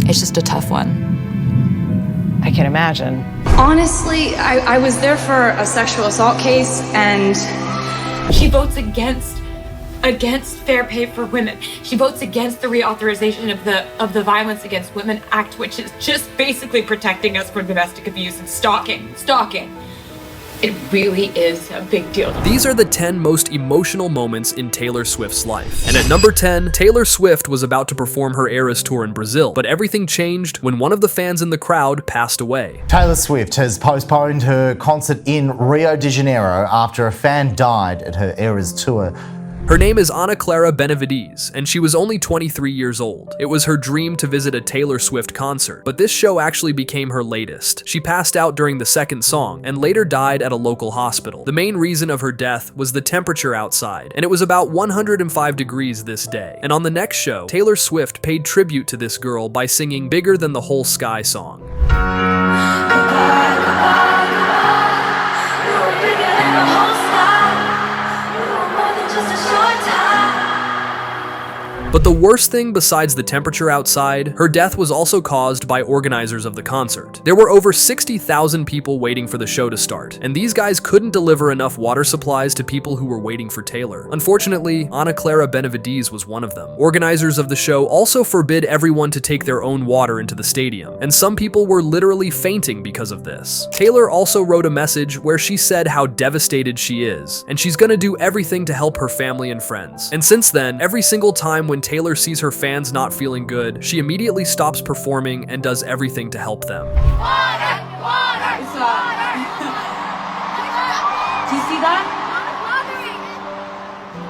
It's just a tough one. I can imagine. Honestly, I was there for a sexual assault case, and she votes against fair pay for women. She votes against the reauthorization of the Violence Against Women Act, which is just basically protecting us from domestic abuse and stalking. It really is a big deal. These are the 10 most emotional moments in Taylor Swift's life. And at number 10, Taylor Swift was about to perform her Eras tour in Brazil, but everything changed when one of the fans in the crowd passed away. Taylor Swift has postponed her concert in Rio de Janeiro after a fan died at her Eras tour. Her name is Ana Clara Benavides, and she was only 23 years old. It was her dream to visit a Taylor Swift concert, but this show actually became her latest. She passed out during the second song, and later died at a local hospital. The main reason of her death was the temperature outside, and it was about 105 degrees this day. And on the next show, Taylor Swift paid tribute to this girl by singing Bigger Than the Whole Sky song. But the worst thing besides the temperature outside, her death was also caused by organizers of the concert. There were over 60,000 people waiting for the show to start, and these guys couldn't deliver enough water supplies to people who were waiting for Taylor. Unfortunately, Ana Clara Benavides was one of them. Organizers of the show also forbid everyone to take their own water into the stadium, and some people were literally fainting because of this. Taylor also wrote a message where she said how devastated she is, and she's gonna do everything to help her family and friends. And since then, every single time when Taylor sees her fans not feeling good, she immediately stops performing and does everything to help them. Do you see that?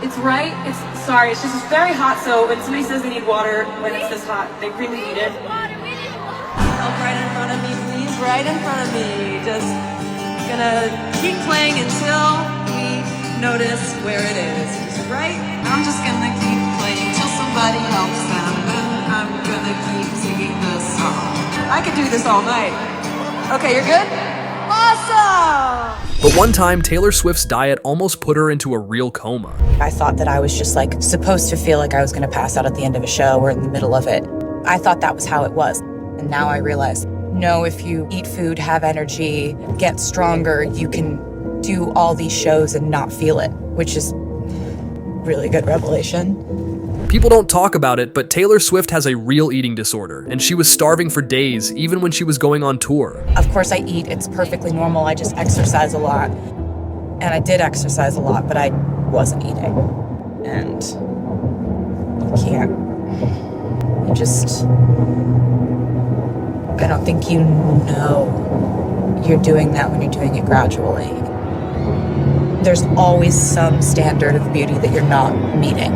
It's right. It's just it's very hot, so when somebody says they need water when it's this hot, they really need it. Oh, right in front of me, please. Right in front of me. Just gonna keep playing until we notice where it is. Just right. I'm just gonna keep playing till somebody helps them, and I'm gonna keep singing this song. I could do this all night. Okay, you're good? Awesome! But one time, Taylor Swift's diet almost put her into a real coma. I thought that I was just like supposed to feel like I was gonna pass out at the end of a show or in the middle of it. I thought that was how it was. And now I realize, no, if you eat food, have energy, get stronger, you can do all these shows and not feel it, which is really good revelation. People don't talk about it, but Taylor Swift has a real eating disorder, and she was starving for days, even when she was going on tour. Of course I eat, it's perfectly normal, I just exercise a lot. And I did exercise a lot, but I wasn't eating. And you can't. I don't think you know you're doing that when you're doing it gradually. There's always some standard of beauty that you're not meeting.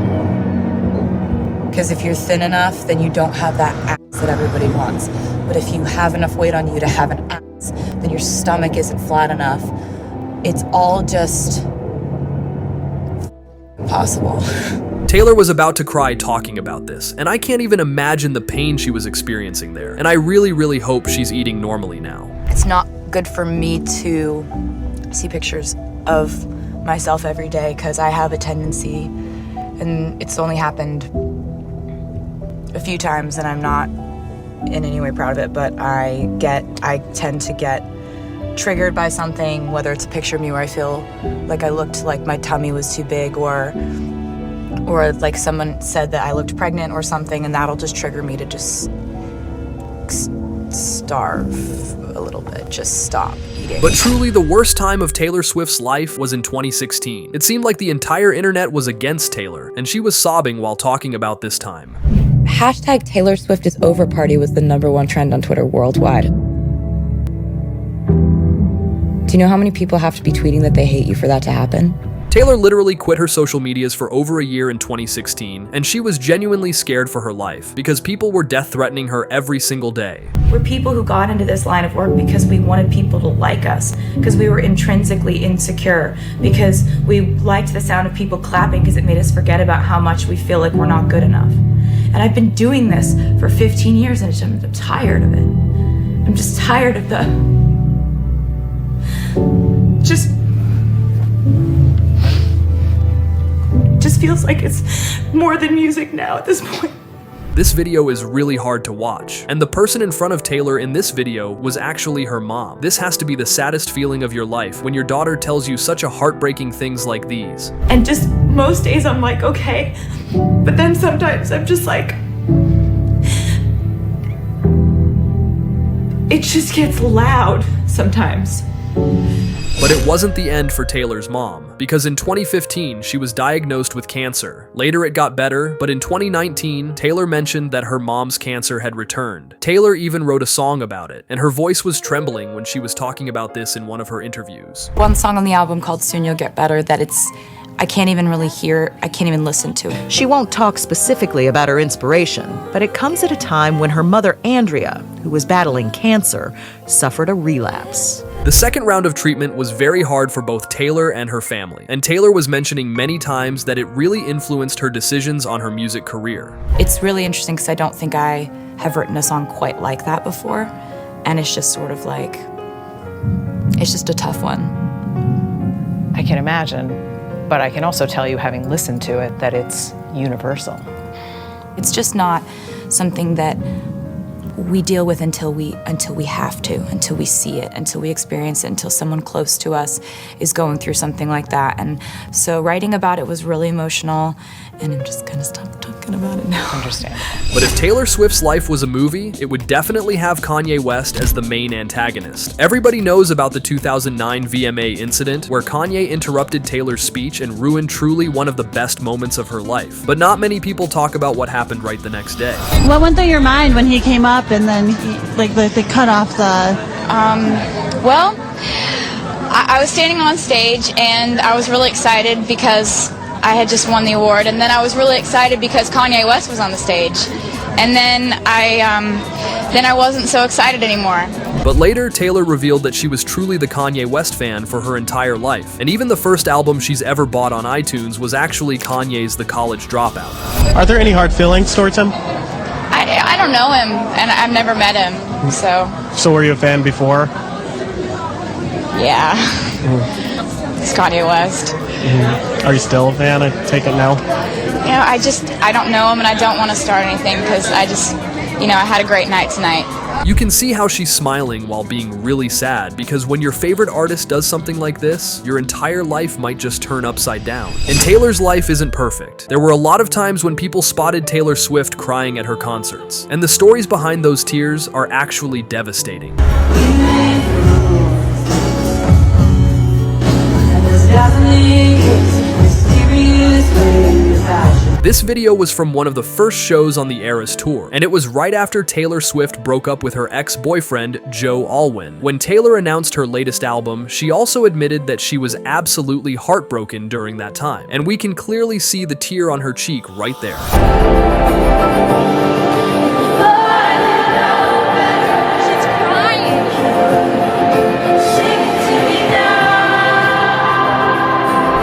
Because if you're thin enough, then you don't have that ass that everybody wants. But if you have enough weight on you to have an ass, then your stomach isn't flat enough. It's all just impossible. Taylor was about to cry talking about this, and I can't even imagine the pain she was experiencing there. And I really, really hope she's eating normally now. It's not good for me to see pictures of myself every day because I have a tendency, and it's only happened a few times and I'm not in any way proud of it, but I tend to get triggered by something, whether it's a picture of me where I feel like I looked like my tummy was too big, or like someone said that I looked pregnant or something, and that'll just trigger me to just starve a little bit, just stop eating. But truly, the worst time of Taylor Swift's life was in 2016. It seemed like the entire internet was against Taylor, and she was sobbing while talking about this time. Hashtag Taylor Swift is over party was the #1 trend on Twitter worldwide. Do you know how many people have to be tweeting that they hate you for that to happen? Taylor literally quit her social medias for over a year in 2016, and she was genuinely scared for her life because people were death threatening her every single day. We're people who got into this line of work because we wanted people to like us, because we were intrinsically insecure, because we liked the sound of people clapping because it made us forget about how much we feel like we're not good enough. And I've been doing this for 15 years and I'm tired of it. I'm just tired of just feels like it's more than music now at this point. This video is really hard to watch, and the person in front of Taylor in this video was actually her mom. This has to be the saddest feeling of your life when your daughter tells you such a heartbreaking things like these. And just most days I'm like, okay. But then sometimes I'm just like, it just gets loud sometimes. But it wasn't the end for Taylor's mom, because in 2015, she was diagnosed with cancer. Later it got better, but in 2019, Taylor mentioned that her mom's cancer had returned. Taylor even wrote a song about it, and her voice was trembling when she was talking about this in one of her interviews. One song on the album called Soon You'll Get Better that I can't even really hear, I can't even listen to it. She won't talk specifically about her inspiration, but it comes at a time when her mother, Andrea, who was battling cancer, suffered a relapse. The second round of treatment was very hard for both Taylor and her family, and Taylor was mentioning many times that it really influenced her decisions on her music career. It's really interesting because I don't think I have written a song quite like that before, and it's just sort of like, it's just a tough one. I can imagine, but I can also tell you, having listened to it, that it's universal. It's just not something that we deal with until we have to, until we see it, until we experience it, until someone close to us is going through something like that. And so writing about it was really emotional, and I'm just gonna stop talking about it now. Understandable. But if Taylor Swift's life was a movie, it would definitely have Kanye West as the main antagonist. Everybody knows about the 2009 VMA incident, where Kanye interrupted Taylor's speech and ruined truly one of the best moments of her life. But not many people talk about what happened right the next day. What went through your mind when he came up and then they cut off the... Well, I was standing on stage and I was really excited because I had just won the award, and then I was really excited because Kanye West was on the stage, and then I wasn't so excited anymore. But later, Taylor revealed that she was truly the Kanye West fan for her entire life, and even the first album she's ever bought on iTunes was actually Kanye's The College Dropout. Are there any hard feelings towards him? I don't know him, and I've never met him, so... So were you a fan before? Yeah. It's Kanye West. Are you still a fan? I take it now. You know, I don't know him, and I don't want to start anything because I had a great night tonight. You can see how she's smiling while being really sad, because when your favorite artist does something like this, your entire life might just turn upside down. And Taylor's life isn't perfect. There were a lot of times when people spotted Taylor Swift crying at her concerts, and the stories behind those tears are actually devastating. This video was from one of the first shows on the Eras tour, and it was right after Taylor Swift broke up with her ex-boyfriend, Joe Alwyn. When Taylor announced her latest album, she also admitted that she was absolutely heartbroken during that time, and we can clearly see the tear on her cheek right there.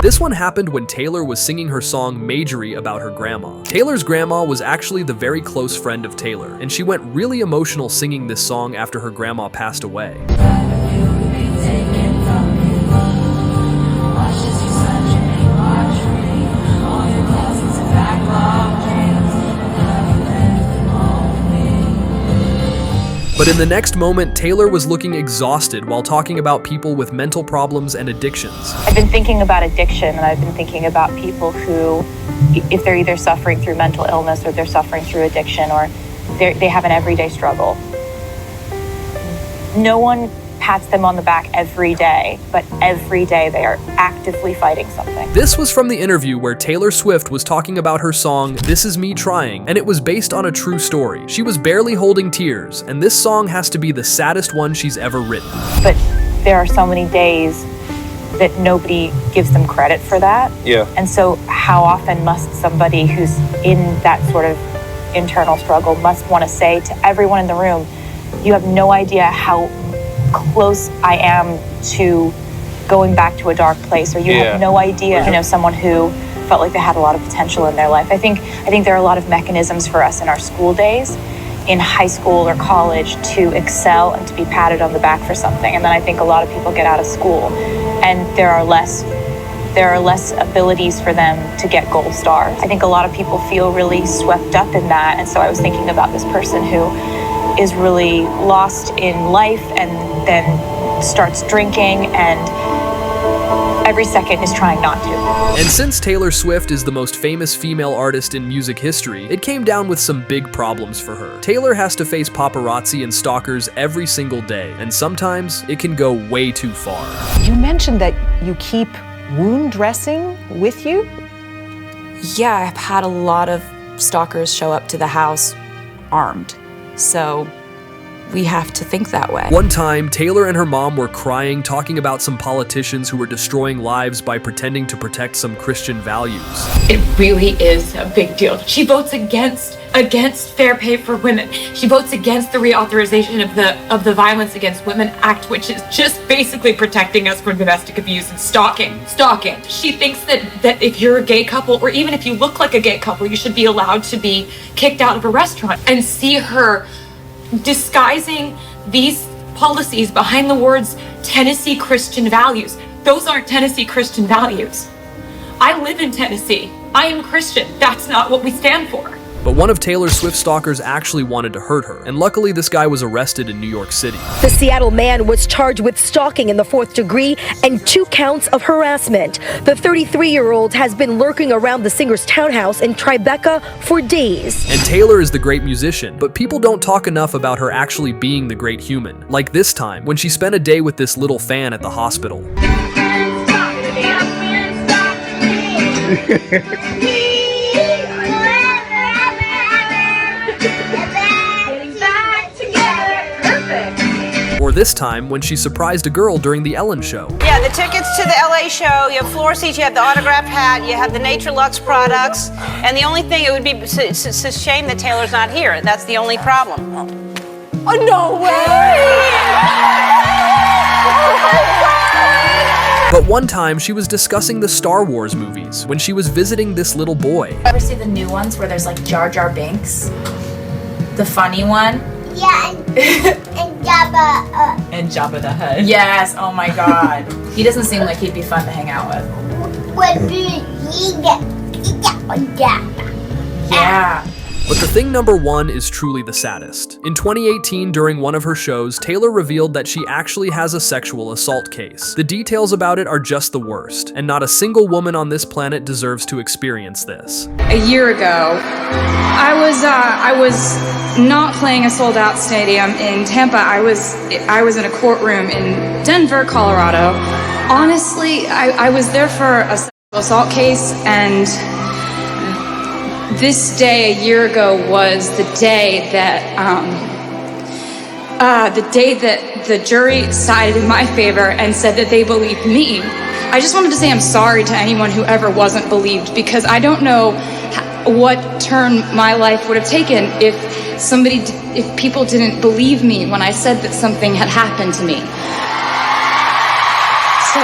This one happened when Taylor was singing her song Majorie about her grandma. Taylor's grandma was actually the very close friend of Taylor, and she went really emotional singing this song after her grandma passed away. But in the next moment, Taylor was looking exhausted while talking about people with mental problems and addictions. I've been thinking about addiction, and I've been thinking about people who, if they're either suffering through mental illness or they're suffering through addiction, or they have an everyday struggle. No one pats them on the back every day, but every day they are actively fighting something. This was from the interview where Taylor Swift was talking about her song, This Is Me Trying, and it was based on a true story. She was barely holding tears, and this song has to be the saddest one she's ever written. But there are so many days that nobody gives them credit for that. Yeah. And so how often must somebody who's in that sort of internal struggle must want to say to everyone in the room, you have no idea how close I am to going back to a dark place, or you have no idea. You know, someone who felt like they had a lot of potential in their life. I think there are a lot of mechanisms for us in our school days, in high school or college, to excel and to be patted on the back for something. And then I think a lot of people get out of school and there are less there are less abilities for them to get gold stars. I think a lot of people feel really swept up in that. And so I was thinking about this person who is really lost in life and then starts drinking and every second is trying not to. And since Taylor Swift is the most famous female artist in music history, it came down with some big problems for her. Taylor has to face paparazzi and stalkers every single day, and sometimes it can go way too far. You mentioned that you keep wound dressing with you? Yeah, I've had a lot of stalkers show up to the house armed. So we have to think that way. One time, Taylor and her mom were crying, talking about some politicians who were destroying lives by pretending to protect some Christian values. It really is a big deal. She votes against fair pay for women. She votes against the reauthorization of the Violence Against Women Act, which is just basically protecting us from domestic abuse and stalking. She thinks that if you're a gay couple, or even if you look like a gay couple, you should be allowed to be kicked out of a restaurant. And see her disguising these policies behind the words Tennessee Christian values. Those aren't Tennessee Christian values. I live in Tennessee. I am Christian. That's not what we stand for. But one of Taylor Swift's stalkers actually wanted to hurt her, and luckily this guy was arrested in New York City. The Seattle man was charged with stalking in the 4th degree and 2 counts of harassment. The 33-year-old has been lurking around the singer's townhouse in Tribeca for days. And Taylor is the great musician, but people don't talk enough about her actually being the great human. Like this time, when she spent a day with this little fan at the hospital. Or this time, when she surprised a girl during the Ellen show. Yeah, the tickets to the LA show, you have floor seats, you have the autographed hat, you have the Nature Lux products, and the only thing, it's a shame that Taylor's not here. That's the only problem. Oh, no way! But one time, she was discussing the Star Wars movies when she was visiting this little boy. Ever see the new ones where there's like Jar Jar Binks? The funny one? Yeah, and Jabba. And Jabba the Hutt. Yes, oh my god. He doesn't seem like he'd be fun to hang out with. What do you get? Yeah. But the thing number one is truly the saddest. In 2018, during one of her shows, Taylor revealed that she actually has a sexual assault case. The details about it are just the worst, and not a single woman on this planet deserves to experience this. A year ago, I was not playing a sold-out stadium in Tampa. I was in a courtroom in Denver, Colorado. Honestly, I was there for a sexual assault case, and this day a year ago was the day that the jury sided in my favor and said that they believed me. I just wanted to say I'm sorry to anyone who ever wasn't believed, because I don't know what turn my life would have taken if people didn't believe me when I said that something had happened to me. So